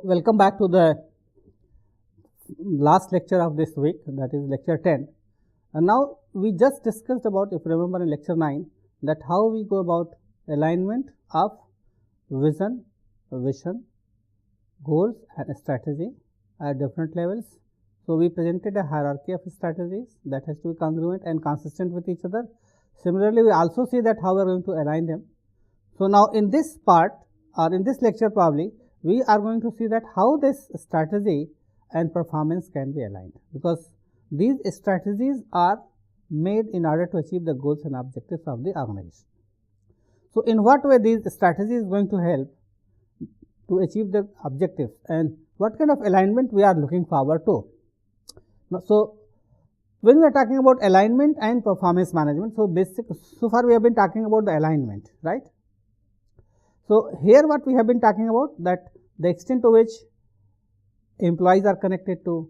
welcome back to the last lecture of this week, that is lecture 10. And now we just discussed about, if you remember in lecture 9, that how we go about alignment of vision, goals and strategy at different levels. So we presented a hierarchy of strategies that has to be congruent and consistent with each other. Similarly, we also see that how we are going to align them. So now in this part or in this lecture probably, we are going to see that how this strategy and performance can be aligned, because these strategies are made in order to achieve the goals and objectives of the organization. So in what way these strategies is going to help to achieve the objectives, and what kind of alignment we are looking forward to. Now, so when we are talking about alignment and performance management, so far we have been talking about the alignment, right? So here what we have been talking about, that the extent to which employees are connected to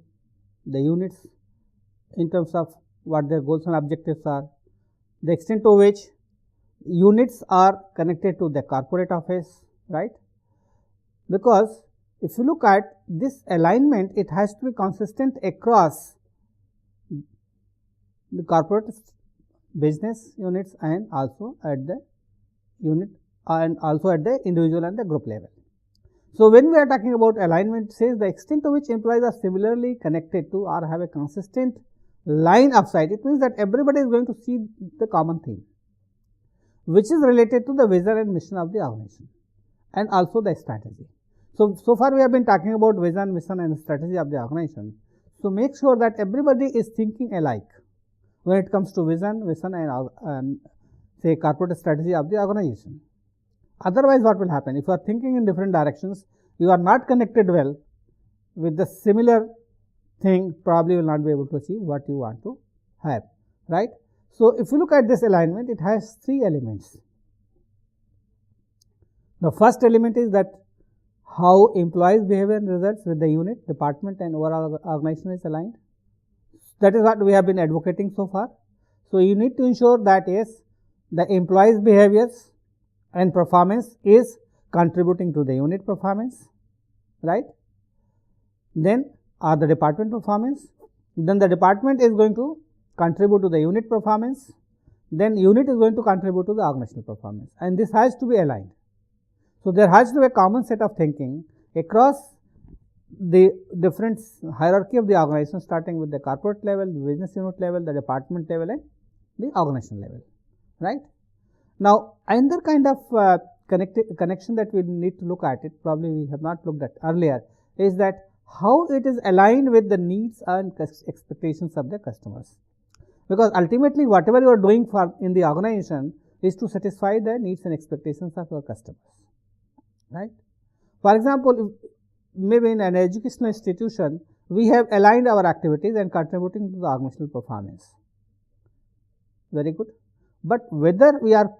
the units in terms of what their goals and objectives are, the extent to which units are connected to the corporate office, right? Because if you look at this alignment, it has to be consistent across the corporate business units and also at the unit and also at the individual and the group level. So when we are talking about alignment, it says the extent to which employees are similarly connected to or have a consistent line of sight. It means that everybody is going to see the common theme, which is related to the vision and mission of the organization and also the strategy. So far we have been talking about vision, mission and strategy of the organization. So make sure that everybody is thinking alike when it comes to vision and say corporate strategy of the organization. Otherwise, what will happen? If you are thinking in different directions, you are not connected well with the similar thing, probably will not be able to achieve what you want to have, right? So if you look at this alignment, it has three elements. The first element is that how employees' behavior and results with the unit, department and overall organization is aligned. That is what we have been advocating so far. So you need to ensure that yes, the employees' behaviors and performance is contributing to the unit performance, right? Then the department performance, then the department is going to contribute to the unit performance, then unit is going to contribute to the organizational performance, and this has to be aligned. So there has to be a common set of thinking across the different hierarchy of the organization, starting with the corporate level, the business unit level, the department level and the organizational level, right? Now, another kind of connection that we need to look at, it probably we have not looked at earlier, is that how it is aligned with the needs and expectations of the customers. Because ultimately whatever you are doing for in the organization is to satisfy the needs and expectations of your customers, right? For example, maybe in an educational institution, we have aligned our activities and contributing to the organizational performance. Very good. But whether we are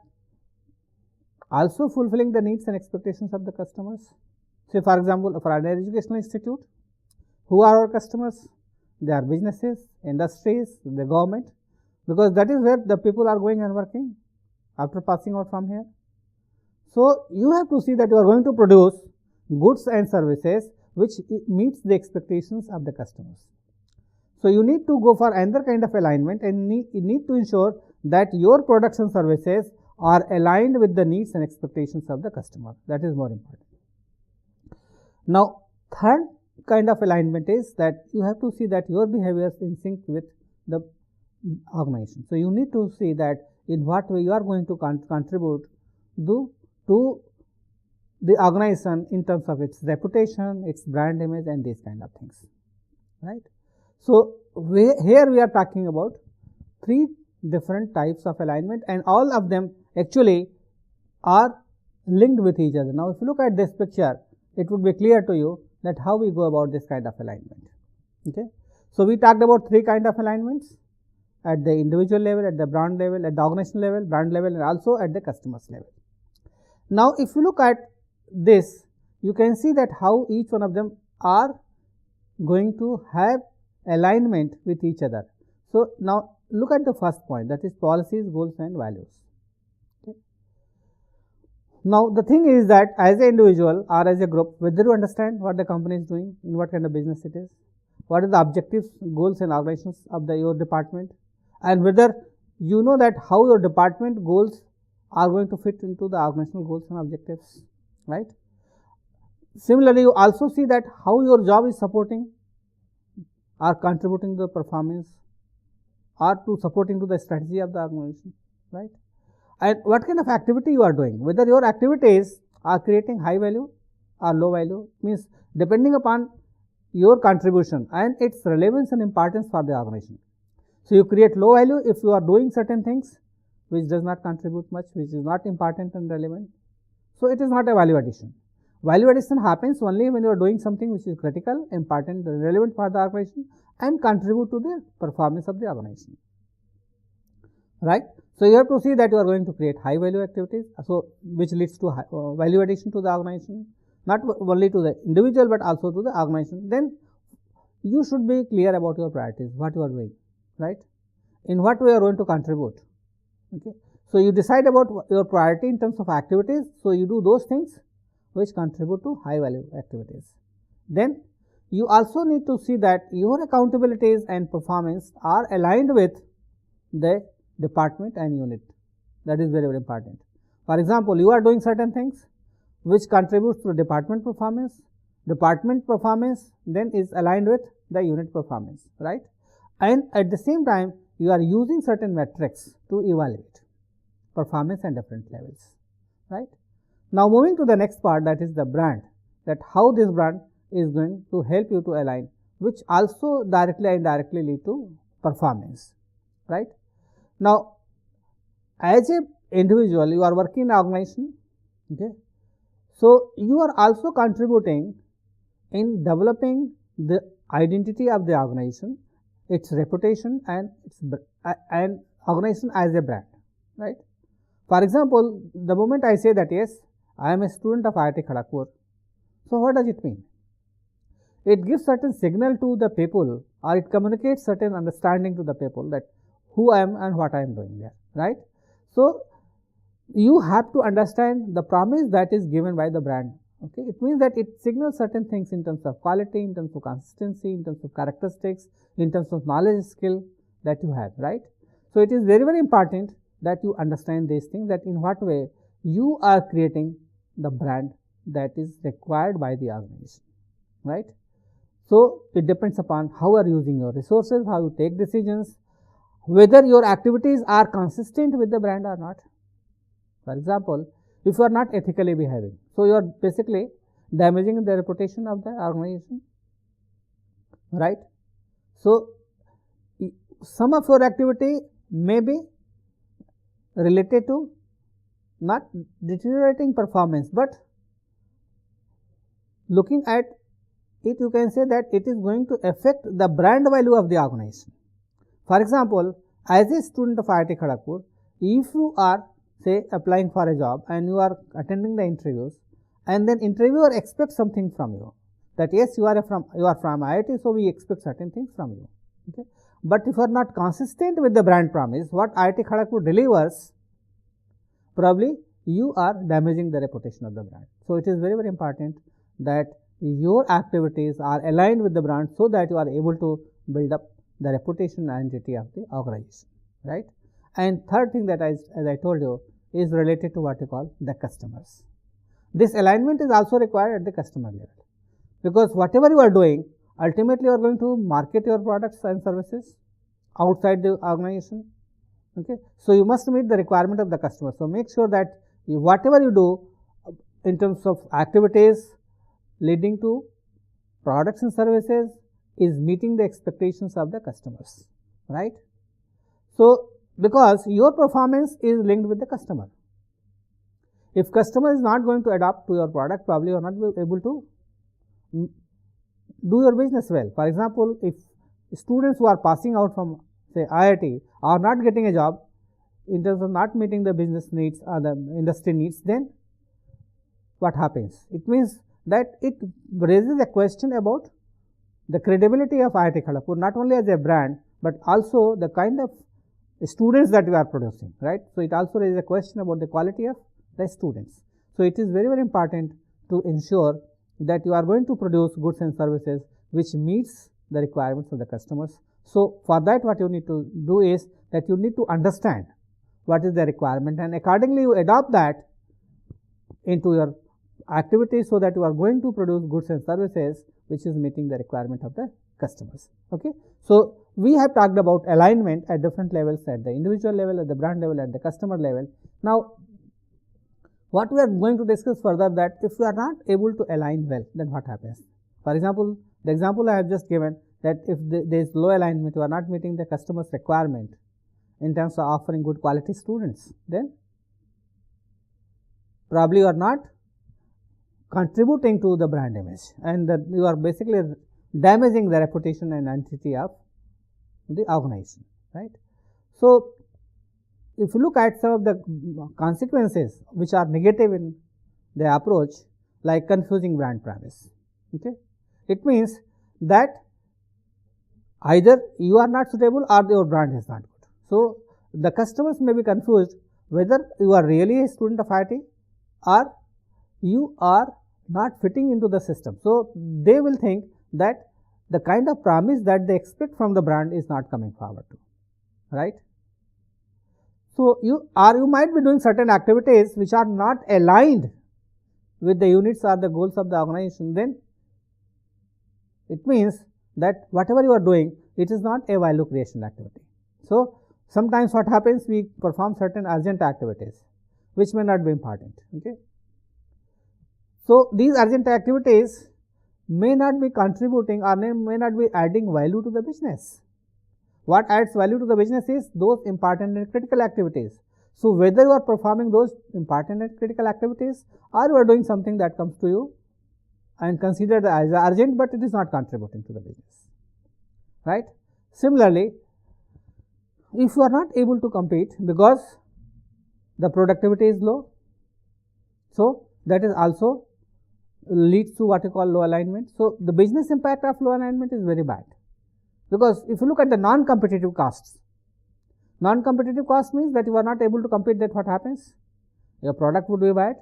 also fulfilling the needs and expectations of the customers. Say for example, for an educational institute, who are our customers? They are businesses, industries, the government, because that is where the people are going and working after passing out from here. So you have to see that you are going to produce goods and services which meets the expectations of the customers. So you need to go for another kind of alignment, and you need to ensure that your products and services are aligned with the needs and expectations of the customer. That is more important. Now, third kind of alignment is that you have to see that your behavior is in sync with the organization. So you need to see that in what way you are going to contribute to the organization in terms of its reputation, its brand image and these kind of things, right? So here we are talking about three different types of alignment, and all of them actually are linked with each other. Now if you look at this picture, it would be clear to you that how we go about this kind of alignment. Okay, so we talked about three kind of alignments: at the individual level, at the brand level, at the organizational level, brand level, and also at the customers level. Now if you look at this, you can see that how each one of them are going to have alignment with each other. So now look at the first point, that is policies, goals and values. Okay. Now, the thing is that as an individual or as a group, whether you understand what the company is doing, in what kind of business it is, what are the objectives, goals and organizations of your department, and whether you know that how your department goals are going to fit into the organizational goals and objectives, right? Similarly, you also see that how your job is supporting or contributing to the performance or to supporting to the strategy of the organization, right? And what kind of activity you are doing, whether your activities are creating high value or low value, means depending upon your contribution and its relevance and importance for the organization. So, you create low value if you are doing certain things which does not contribute much, which is not important and relevant. So, it is not a value addition. Value addition happens only when you are doing something which is critical, important, relevant for the organization and contribute to the performance of the organization, right. So, you have to see that you are going to create high value activities, so which leads to value addition to the organization, not only to the individual, but also to the organization. Then you should be clear about your priorities, what you are doing, right, in what way you are going to contribute. Okay. So, you decide about your priority in terms of activities. So, you do those things which contribute to high value activities. Then you also need to see that your accountabilities and performance are aligned with the department and unit. That is very, very important. For example, you are doing certain things which contributes to department performance. Department performance then is aligned with the unit performance, right? And at the same time, you are using certain metrics to evaluate performance at different levels, right? Now, moving to the next part, that is the brand, that how this brand is going to help you to align, which also directly and indirectly lead to performance, right. Now, as a individual, you are working in an organization, okay. So, you are also contributing in developing the identity of the organization, its reputation and its organization as a brand, right. For example, the moment I say that yes, I am a student of IIT Kharagpur, so what does it mean? It gives certain signal to the people, or it communicates certain understanding to the people that who I am and what I am doing there, right. So, you have to understand the promise that is given by the brand. Okay, it means that it signals certain things in terms of quality, in terms of consistency, in terms of characteristics, in terms of knowledge, skill that you have, right. So, it is very, very important that you understand these things, that in what way you are creating the brand that is required by the organization, right. So, it depends upon how you are using your resources, how you take decisions, whether your activities are consistent with the brand or not. For example, if you are not ethically behaving, so you are basically damaging the reputation of the organization, right. So, some of your activity may be related to not deteriorating performance, but looking at it, you can say that it is going to affect the brand value of the organization. For example, as a student of IIT Kharagpur, if you are say applying for a job and you are attending the interviews, and then interviewer expects something from you, that yes, you are from IIT, so we expect certain things from you. Okay. But if you are not consistent with the brand promise, what IIT Kharagpur delivers, probably you are damaging the reputation of the brand. So, it is very, very important that your activities are aligned with the brand, so that you are able to build up the reputation and identity of the organization, right. And third thing that as I told you is related to what you call the customers. This alignment is also required at the customer level, because whatever you are doing, ultimately you are going to market your products and services outside the organization. Okay. So, you must meet the requirement of the customer. So, make sure that whatever you do in terms of activities leading to products and services is meeting the expectations of the customers, right. So, because your performance is linked with the customer. If customer is not going to adapt to your product, probably you are not able to do your business well. For example, if students who are passing out from say IIT are not getting a job in terms of not meeting the business needs or the industry needs, then what happens? It means that it raises a question about the credibility of IIT Kharagpur, not only as a brand, but also the kind of students that we are producing, right. So, it also raises a question about the quality of the students. So, it is very important to ensure that you are going to produce goods and services which meets the requirements of the customers. So, for that what you need to do is that you need to understand what is the requirement, and accordingly you adopt that into your activities, so that you are going to produce goods and services which is meeting the requirement of the customers. Okay. So, we have talked about alignment at different levels, at the individual level, at the brand level, at the customer level. Now, what we are going to discuss further, that if you are not able to align well, then what happens? For example, the example I have just given, that if there is low alignment, you are not meeting the customer's requirement in terms of offering good quality students, then probably you are not contributing to the brand image, and you are basically damaging the reputation and entity of the organization, right? So, if you look at some of the consequences which are negative in the approach, like confusing brand promise, okay, it means that either you are not suitable or your brand is not good. So, the customers may be confused whether you are really a student of IIT or you are not fitting into the system. So, they will think that the kind of promise that they expect from the brand is not coming forward to, right? So, you might be doing certain activities which are not aligned with the units or the goals of the organization, then it means that whatever you are doing, it is not a value creation activity. So, sometimes what happens, we perform certain urgent activities which may not be important. Okay. So, these urgent activities may not be contributing or may not be adding value to the business. What adds value to the business is those important and critical activities. So, whether you are performing those important and critical activities or you are doing something that comes to you and considered as urgent, but it is not contributing to the business, right. Similarly, if you are not able to compete because the productivity is low, so that is also leads to what you call low alignment. So, the business impact of low alignment is very bad, because if you look at the non-competitive costs, non-competitive cost means that you are not able to compete, that what happens? Your product would be bad,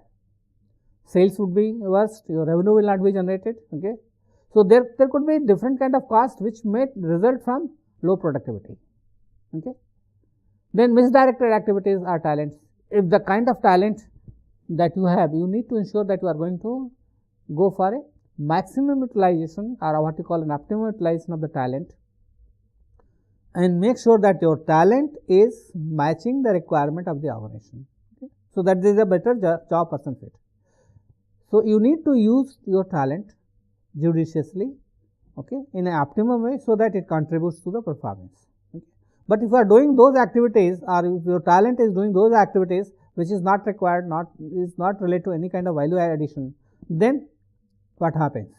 sales would be worst, your revenue will not be generated. Okay. So, there could be different kind of cost which may result from low productivity. Okay. Then misdirected activities are talents. If the kind of talent that you have, you need to ensure that you are going to go for a maximum utilization or what you call an optimum utilization of the talent, and make sure that your talent is matching the requirement of the organization. Okay. So, that there is a better job person fit. So, you need to use your talent judiciously, okay, in an optimum way, so that it contributes to the performance. Okay. But if you are doing those activities, or if your talent is doing those activities which is not required, is not related to any kind of value addition, then what happens?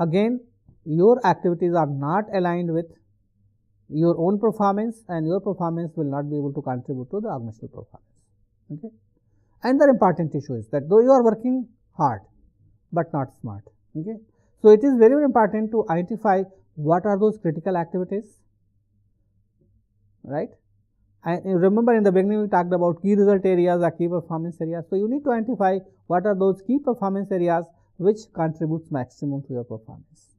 Again, your activities are not aligned with your own performance, and your performance will not be able to contribute to the organizational performance. Okay. Another important issue is that though you are working hard, but not smart. Okay. So, it is very, very important to identify what are those critical activities, right. And remember, in the beginning we talked about key result areas or key performance areas. So, you need to identify what are those key performance areas which contributes maximum to your performance,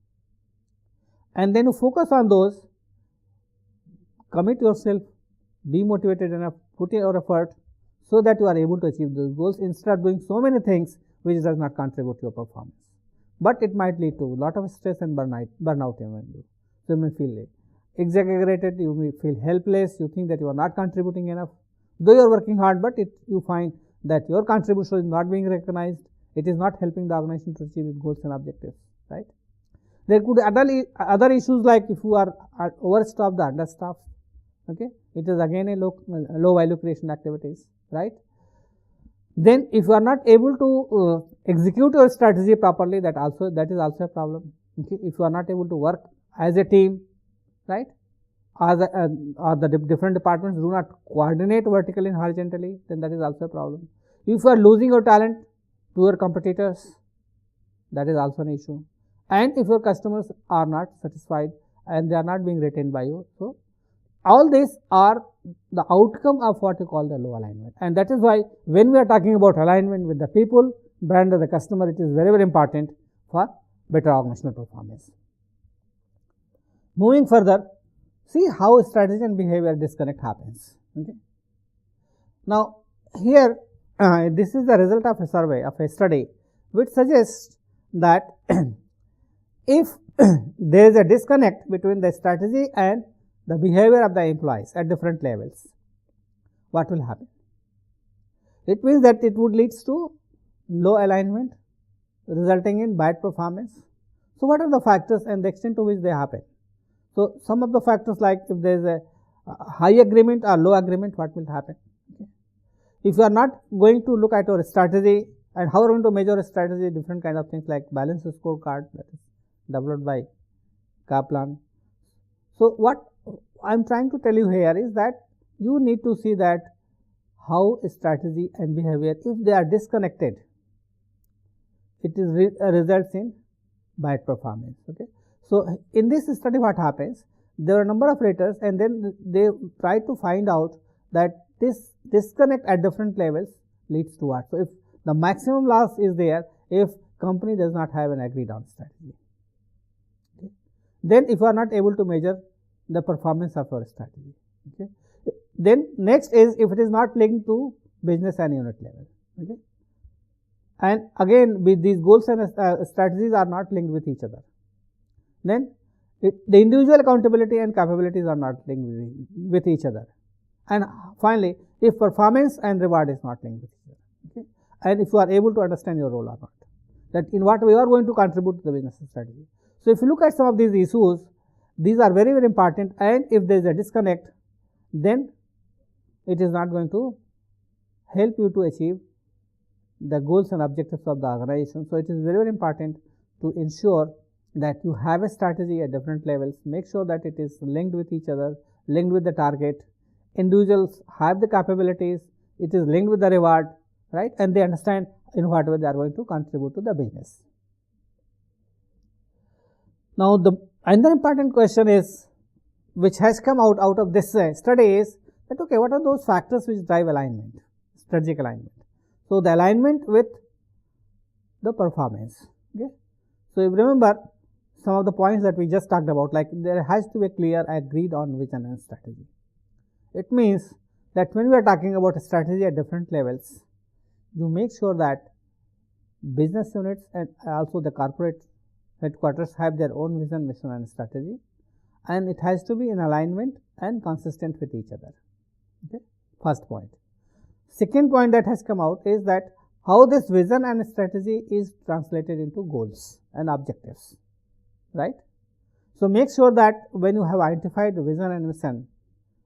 and then you focus on those, commit yourself, be motivated enough, put your effort, so that you are able to achieve those goals, instead of doing so many things which does not contribute to your performance. But it might lead to a lot of stress and burnout in you. So, you may feel exaggerated, you may feel helpless, you think that you are not contributing enough, though you are working hard, but you find that your contribution is not being recognized, it is not helping the organization to achieve its goals and objectives, right. There could be other issues, like if you are overstaffed or understaffed, okay, it is again a low value creation activities, right. Then if you are not able to execute your strategy properly, that is also a problem. Okay. If you are not able to work as a team, right, or the different departments do not coordinate vertically and horizontally, then that is also a problem. If you are losing your talent to your competitors, that is also an issue. And if your customers are not satisfied and they are not being retained by you, so all these are the outcome of what you call the low alignment, and that is why when we are talking about alignment with the people, brand of the customer, it is very, very important for better organizational performance. Moving further, see how strategy and behavior disconnect happens. Okay. Now, here this is the result of a survey, of a study, which suggests that if there is a disconnect between the strategy and the behavior of the employees at different levels, what will happen? It means that it would lead to low alignment, resulting in bad performance. So, what are the factors and the extent to which they happen? So, some of the factors, like if there is a high agreement or low agreement, what will happen? Okay. If you are not going to look at your strategy, and how are you going to measure a strategy, different kind of things like balanced scorecard that is developed by Kaplan. So, what I am trying to tell you here is that you need to see that how strategy and behavior, if they are disconnected, it is results in bad performance. Okay. So, in this study what happens, there are a number of raters, and then they try to find out that this disconnect at different levels leads to what. So, if the maximum loss is there if company does not have an agreed on strategy. Okay. Then if you are not able to measure the performance of your strategy. Okay. Then next is if it is not linked to business and unit level. Okay. And again, with these goals and strategies are not linked with each other. Then the individual accountability and capabilities are not linked with each other. And finally, if performance and reward is not linked with each other. Okay. And if you are able to understand your role or not, that in what way you are going to contribute to the business strategy. So, if you look at some of these issues, these are very, very important, and if there is a disconnect, then it is not going to help you to achieve the goals and objectives of the organization. So, it is very, very important to ensure that you have a strategy at different levels, make sure that it is linked with each other, linked with the target, individuals have the capabilities, it is linked with the reward, right, and they understand in what way they are going to contribute to the business. Now, the another important question is, which has come out of this study, is that okay, what are those factors which drive alignment, strategic alignment? So, the alignment with the performance. Okay. So, if you remember some of the points that we just talked about, like there has to be a clear agreed on vision and strategy. It means that when we are talking about a strategy at different levels, you make sure that business units and also the corporate headquarters have their own vision, mission and strategy, and it has to be in alignment and consistent with each other. Okay. First point. Second point that has come out is that how this vision and strategy is translated into goals and objectives, right. So, make sure that when you have identified vision and mission,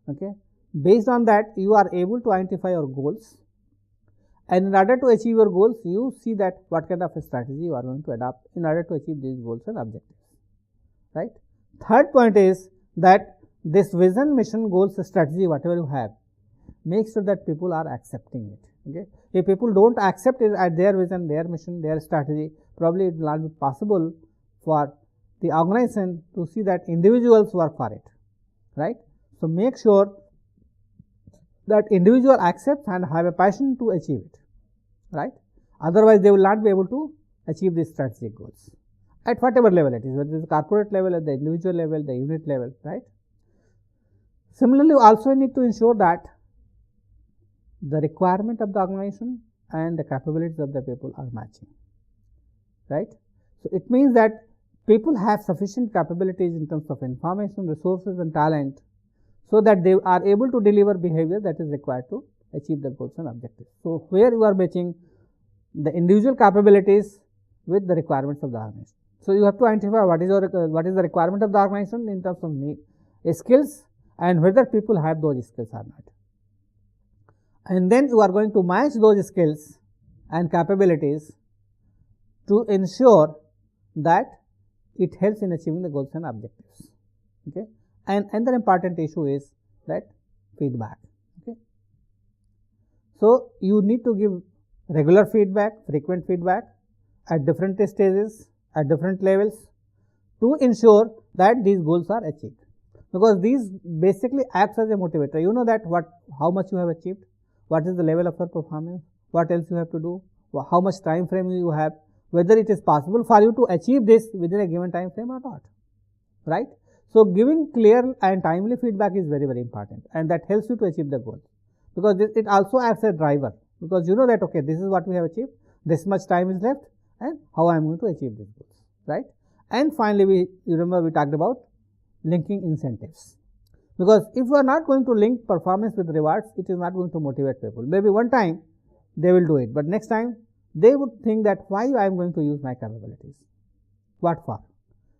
okay, based on that you are able to identify your goals, and in order to achieve your goals, you see that what kind of a strategy you are going to adopt in order to achieve these goals and objectives, right. Third point is that this vision, mission, goals, strategy, whatever you have, make sure that people are accepting it. Okay. If people don't accept it at their vision, their mission, their strategy, probably it will not be possible for the organization to see that individuals work for it, right. So, make sure that individual accepts and have a passion to achieve it, right. Otherwise, they will not be able to achieve these strategic goals at whatever level it is, whether it is corporate level, at the individual level, the unit level, right. Similarly, you also need to ensure that the requirement of the organization and the capabilities of the people are matching, right. So, it means that people have sufficient capabilities in terms of information, resources and talent, so that they are able to deliver behavior that is required to achieve the goals and objectives. So, where you are matching the individual capabilities with the requirements of the organization. So, you have to identify what is the requirement of the organization in terms of skills and whether people have those skills or not. And then you are going to match those skills and capabilities to ensure that it helps in achieving the goals and objectives. Okay. And another important issue is that feedback. Okay. So, you need to give regular feedback, frequent feedback at different stages, at different levels, to ensure that these goals are achieved. because these basically acts as a motivator. You know that how much you have achieved, what is the level of your performance, what else you have to do, how much time frame you have, whether it is possible for you to achieve this within a given time frame or not, right? So giving clear and timely feedback is very, very important, and that helps you to achieve the goal, because it also acts as a driver, because you know that, okay, this is what we have achieved, this much time is left, and how I am going to achieve these goals, right? And finally, you remember we talked about linking incentives, because if you are not going to link performance with rewards, it is not going to motivate people. Maybe one time they will do it, but next time they would think that why I am going to use my capabilities, what for,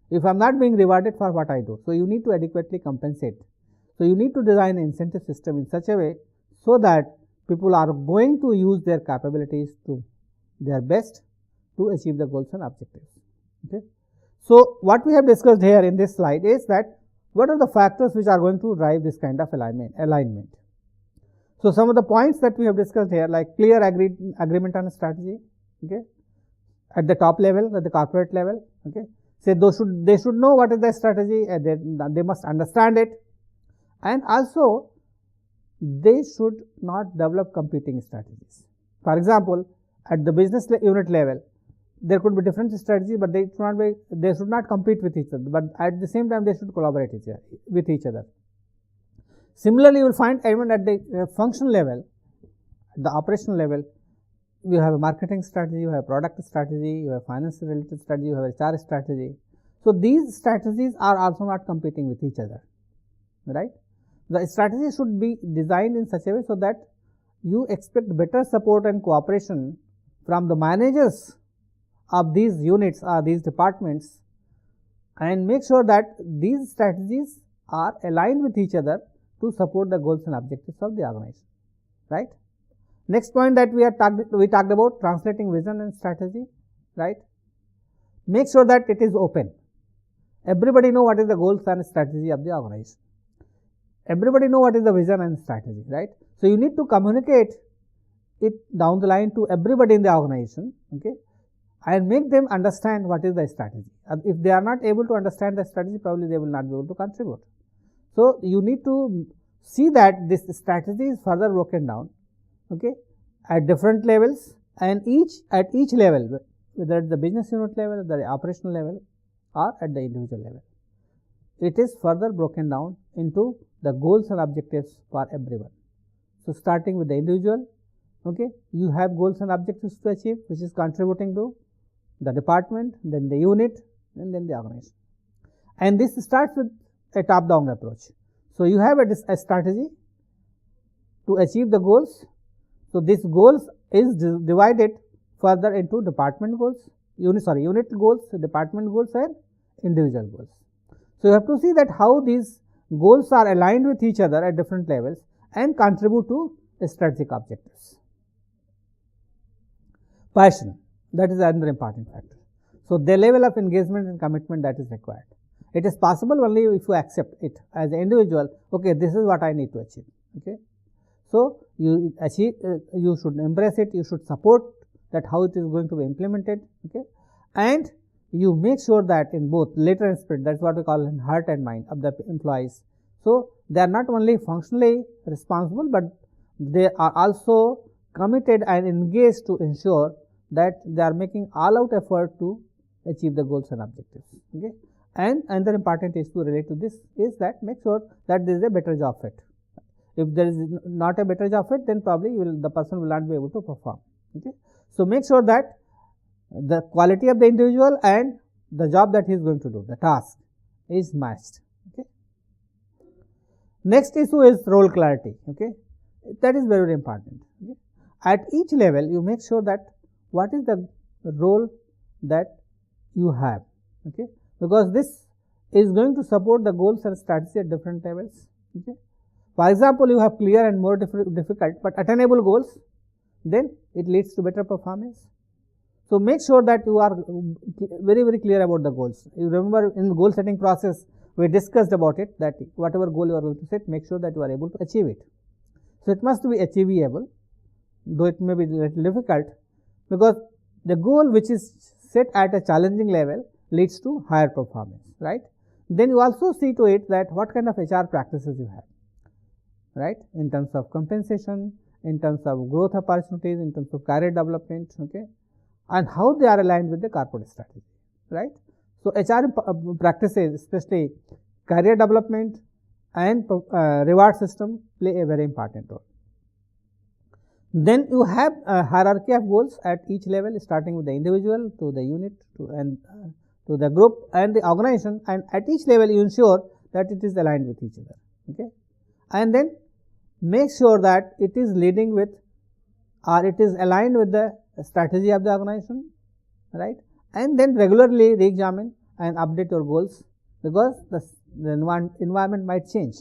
if I am not being rewarded for what I do. So you need to adequately compensate. So you need to design an incentive system in such a way so that people are going to use their capabilities to their best to achieve the goals and objectives. Okay. So what we have discussed here in this slide is that what are the factors which are going to drive this kind of alignment. So some of the points that we have discussed here, like clear agreement on a strategy, okay, at the top level, at the corporate level, okay. Say they should know what is the strategy, they must understand it, and also they should not develop competing strategies. For example, at the business unit level, there could be different strategies, but they should not compete with each other, but at the same time they should collaborate with each other. Similarly, you will find even at the functional level, the operational level, you have a marketing strategy, you have product strategy, you have finance related strategy, you have HR strategy. So these strategies are also not competing with each other, right? The strategy should be designed in such a way so that you expect better support and cooperation from the managers of these units or these departments, and make sure that these strategies are aligned with each other to support the goals and objectives of the organization, right? Next point that we talked about translating vision and strategy, right? Make sure that it is open. Everybody know what is the goals and strategy of the organization. Everybody know what is the vision and strategy, right? So you need to communicate it down the line to everybody in the organization, okay, and make them understand what is the strategy. If they are not able to understand the strategy, probably they will not be able to contribute. So you need to see that this strategy is further broken down, okay, at different levels, and at each level, whether at the business unit level, the operational level, or at the individual level, it is further broken down into the goals and objectives for everyone. So starting with the individual, okay, you have goals and objectives to achieve, which is contributing to the department, then the unit, and then the organization. And this starts with a top-down approach. So you have a strategy to achieve the goals. So this goals is divided further into department goals, unit goals, department goals, and individual goals. So you have to see that how these goals are aligned with each other at different levels and contribute to strategic objectives. Passion, that is another important factor. So the level of engagement and commitment that is required. It is possible only if you accept it as an individual. Okay, this is what I need to achieve. Okay, so you should embrace it. You should support that how it is going to be implemented. Okay, and you make sure that in both letter and spirit, that's what we call in heart and mind of the employees. So they are not only functionally responsible, but they are also committed and engaged to ensure that they are making all out effort to achieve the goals and objectives. Okay. And another important issue related to this is that make sure that there is a better job fit. If there is not a better job fit, then probably the person will not be able to perform. Okay. So make sure that the quality of the individual and the job that he is going to do, the task, is matched. Okay. Next issue is role clarity. Okay. That is very, very important. Okay. At each level, you make sure that what is the role that you have. Okay. Because this is going to support the goals and strategy at different levels. Okay. For example, you have clear and more difficult but attainable goals, then it leads to better performance. So make sure that you are very, very clear about the goals. You remember in the goal setting process, we discussed about it, that whatever goal you are going to set, make sure that you are able to achieve it. So it must be achievable, though it may be a little difficult, because the goal which is set at a challenging level leads to higher performance, right? Then you also see to it that what kind of HR practices you have, right, in terms of compensation, in terms of growth opportunities, in terms of career development, okay, and how they are aligned with the corporate strategy, right. So, HR practices, especially career development and reward system, play a very important role. Then you have a hierarchy of goals at each level, starting with the individual to the unit to the group and the organization, and at each level you ensure that it is aligned with each other, okay, and then make sure that it is leading with or it is aligned with the strategy of the organization, right, and then regularly re-examine and update your goals, because the environment might change.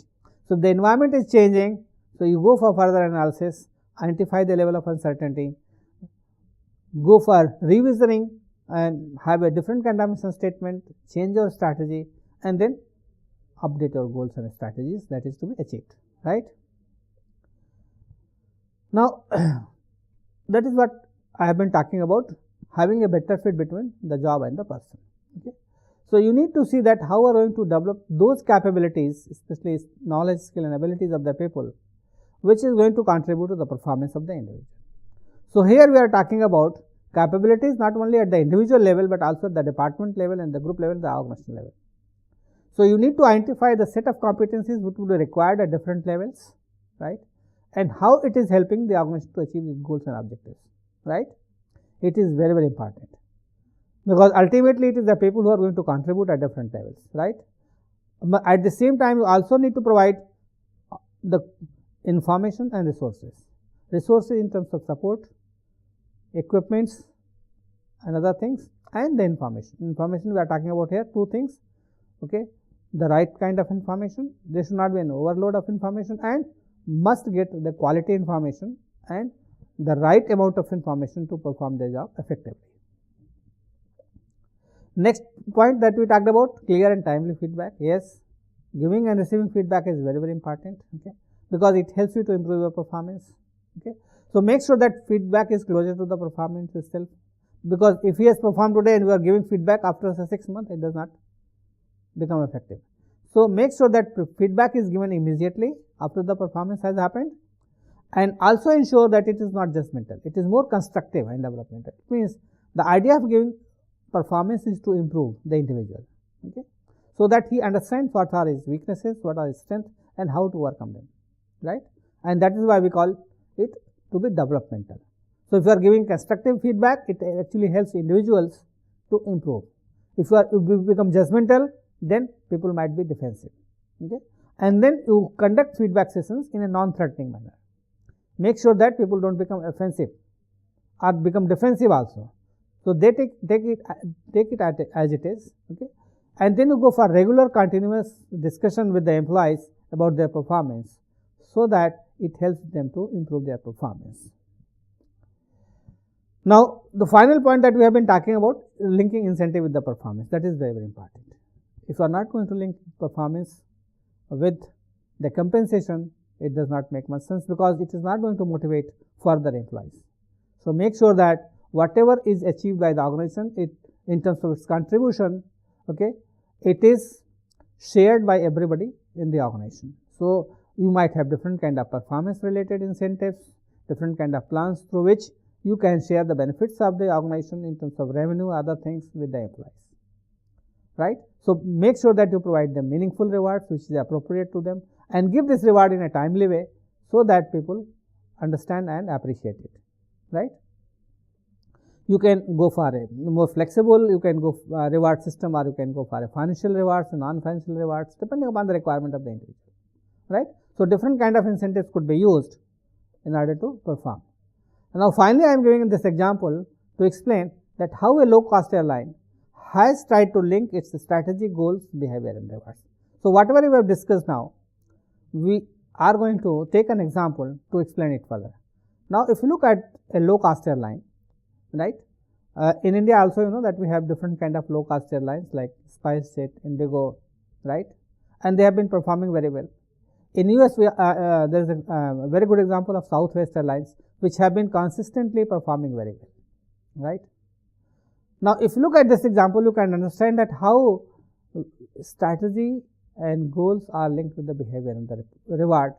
So, if the environment is changing, so you go for further analysis, identify the level of uncertainty, go for revisiting and have a different kind of mission statement, change your strategy, and then update your goals and strategies that is to be achieved, right. Now, that is what I have been talking about, having a better fit between the job and the person, okay. So, you need to see that how we are going to develop those capabilities, especially knowledge, skill and abilities of the people, which is going to contribute to the performance of the individual. So, here we are talking about capabilities not only at the individual level, but also at the department level and the group level, the organization level. So, you need to identify the set of competencies which would be required at different levels, right, and how it is helping the organization to achieve its goals and objectives, right. It is very, very important, because ultimately it is the people who are going to contribute at different levels, right. At the same time, you also need to provide the information and resources in terms of support, equipments and other things, and the information we are talking about here, two things, okay, the right kind of information, there should not be an overload of information, and must get the quality information and the right amount of information to perform their job effectively. Next point that we talked about, clear and timely feedback. Yes, giving and receiving feedback is very, very important, okay, because it helps you to improve your performance, okay. So, make sure that feedback is closer to the performance itself, because if he has performed today and we are giving feedback after 6 months, it does not become effective. So, make sure that feedback is given immediately after the performance has happened, and also ensure that it is not judgmental, it is more constructive and developmental. It means the idea of giving performance is to improve the individual, okay, so that he understands what are his weaknesses, what are his strengths, and how to overcome them, right, and that is why we call it to be developmental. So, if you are giving constructive feedback, it actually helps individuals to improve. If you become judgmental, then people might be defensive, okay, and then you conduct feedback sessions in a non-threatening manner. Make sure that people don't become offensive or become defensive also. So, they take it as it is, okay, and then you go for regular continuous discussion with the employees about their performance, so that it helps them to improve their performance. Now, the final point that we have been talking about, linking incentive with the performance, that is very, very important. If you are not going to link performance with the compensation, it does not make much sense, because it is not going to motivate further employees. So, make sure that whatever is achieved by the organization, it in terms of its contribution, okay, it is shared by everybody in the organization. So, you might have different kind of performance related incentives, different kind of plans through which you can share the benefits of the organization in terms of revenue, other things with the employees, right. So, make sure that you provide them meaningful rewards which is appropriate to them, and give this reward in a timely way, so that people understand and appreciate it, right. You can go for a more flexible, you can go for a reward system, or you can go for a financial rewards and non-financial rewards, depending upon the requirement of the individual, right. So, different kind of incentives could be used in order to perform. And now, finally, I am giving this example to explain that how a low cost airline has tried to link its strategy, goals, behavior and rewards. So, whatever we have discussed now, we are going to take an example to explain it further. Now, if you look at a low cost airline, right, in India also you know that we have different kind of low cost airlines like SpiceJet, Indigo, right, and they have been performing very well. In US, there is a very good example of Southwest Airlines, which have been consistently performing very well, right. Now, if you look at this example, you can understand that how strategy and goals are linked with the behavior and the reward,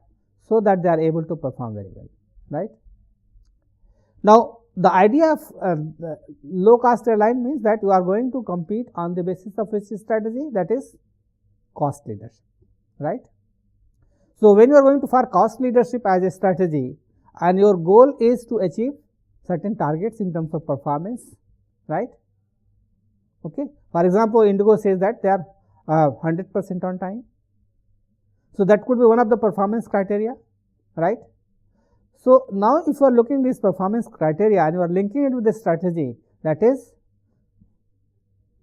so that they are able to perform very well, right? Now, the idea of the low cost airline means that you are going to compete on the basis of which strategy, that is cost leadership, right? So, when you are going to for cost leadership as a strategy and your goal is to achieve certain targets in terms of performance, right? Okay. For example, Indigo says that they are 100% on time. So, that could be one of the performance criteria, right? So, now if you are looking at this performance criteria and you are linking it with the strategy, that is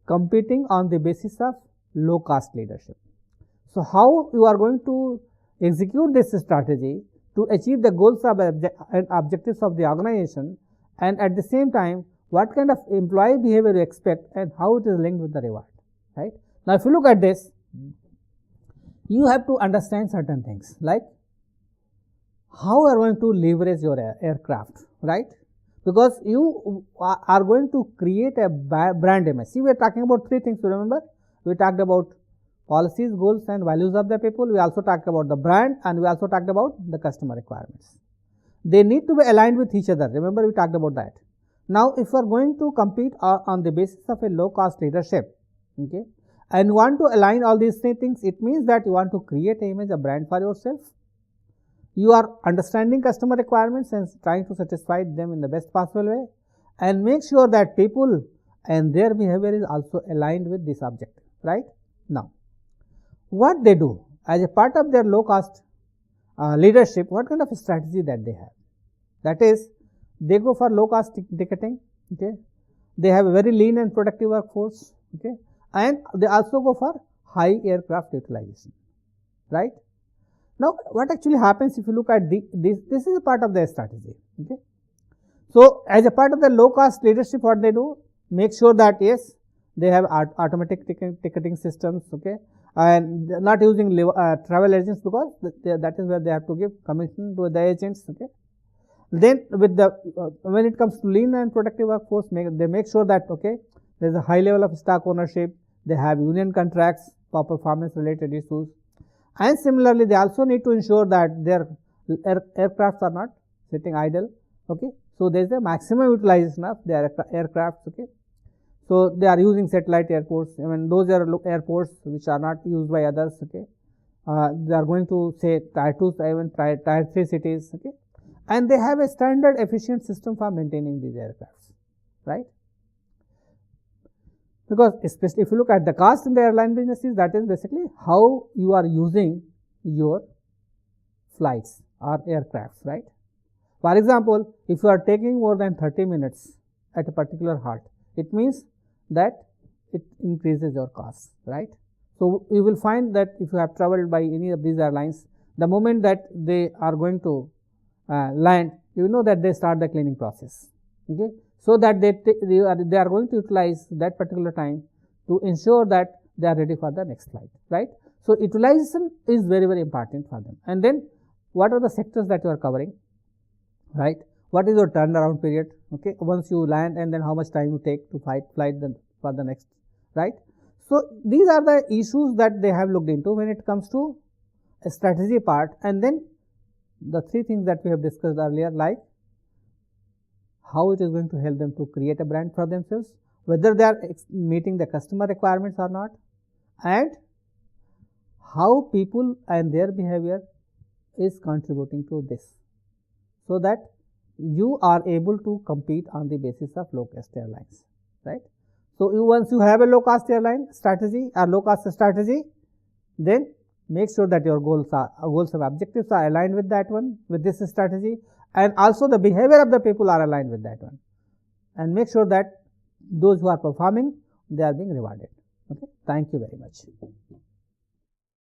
competing on the basis of low cost leadership. So, how you are going to execute this strategy to achieve the goals of and objectives of the organization, and at the same time what kind of employee behavior you expect and how it is linked with the reward, right? Now, if you look at this, you have to understand certain things like how you are going to leverage your aircraft, right? Because you are going to create a brand image. See, we are talking about three things, remember? We talked about policies, goals and values of the people. We also talked about the brand, and we also talked about the customer requirements. They need to be aligned with each other. Remember, we talked about that. Now, if you are going to compete on the basis of a low cost leadership, okay, and want to align all these three things, it means that you want to create an image, a brand for yourself. You are understanding customer requirements and trying to satisfy them in the best possible way, and make sure that people and their behavior is also aligned with this objective, right? Now, what they do as a part of their low cost leadership, what kind of a strategy that they have? That is, they go for low cost ticketing, okay. They have a very lean and productive workforce, okay, and they also go for high aircraft utilization, right? Now, what actually happens if you look at this is a part of their strategy, okay. So, as a part of the low cost leadership, what they do, make sure that yes, they have automatic ticketing systems, okay, and not using travel agents, because that is where they have to give commission to the agents, okay. Then with the when it comes to lean and productive workforce, they make sure that okay, there is a high level of stock ownership, they have union contracts for performance related issues, and similarly they also need to ensure that their aircrafts are not sitting idle, okay. So, there is a maximum utilization of their aircrafts, okay. So, they are using satellite airports, those are airports which are not used by others, okay. They are going to say tier 2, even tier 3 cities, okay, and they have a standard efficient system for maintaining these aircrafts, right? Because especially if you look at the cost in the airline businesses, that is basically how you are using your flights or aircrafts, right? For example, if you are taking more than 30 minutes at a particular halt, it means that it increases your costs, right? So, you will find that if you have traveled by any of these airlines, the moment that they are going to land, you know that they start the cleaning process, okay. So, that they are going to utilize that particular time to ensure that they are ready for the next flight, right. So, utilization is very, very important for them. And then what are the sectors that you are covering, right? What is your turnaround period, okay, once you land, and then how much time you take to flight for the next, right? So, these are the issues that they have looked into when it comes to a strategy part. And then the three things that we have discussed earlier, like how it is going to help them to create a brand for themselves, whether they are meeting the customer requirements or not, and how people and their behavior is contributing to this, so that you are able to compete on the basis of low cost airlines, right. So, once you have a low cost airline strategy or low cost strategy, then make sure that your goals and objectives are aligned with that one, with this strategy, and also the behavior of the people are aligned with that one, and make sure that those who are performing, they are being rewarded, okay. Thank you very much.